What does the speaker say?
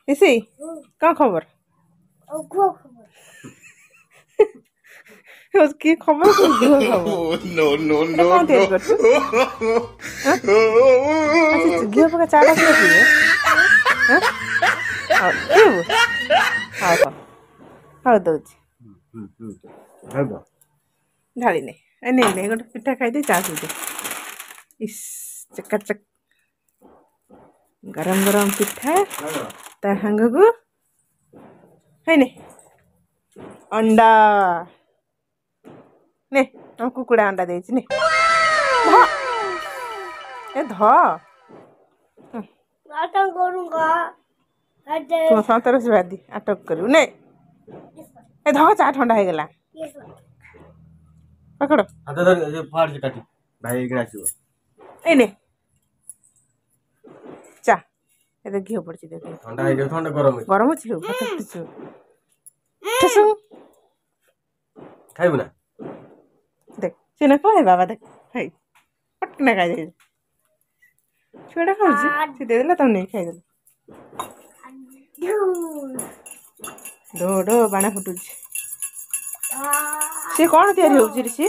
इसी कौन खबर उसकी खबर घिउ खबर नो नो नो कौन तैयारी करछु अच्छा घिउ पका चाटा किए पिए हां पिबू हां दउछि ढाली ने नहीं गोटे पिठा खाई दे चा पी दे इस चकाचक गरम गरम पिठा ता हंग को है ने अंडा ने हम कुकुड़ा अंडा देछि ने ए ध नाटक करूंगा तुम संतोष वादी अटक करू ने ए ध चा ठंडा हो गला पकड़ो हाथ धर जे फाड़ जे काटी भाई एकरा आसीबो ए ने चा ए घी पड़छि देख ठंडा हे ठंडा गरम गरम अछि हो भात पिछु ठसु खाइबो ना देख सिना कोले बाबा देख है पटकना खाइ दे छोड़ा खाउछि से दे देला त नहीं खाइ देला डो डो बाणा फुटुछि से कौन तैयारी होउछि रे से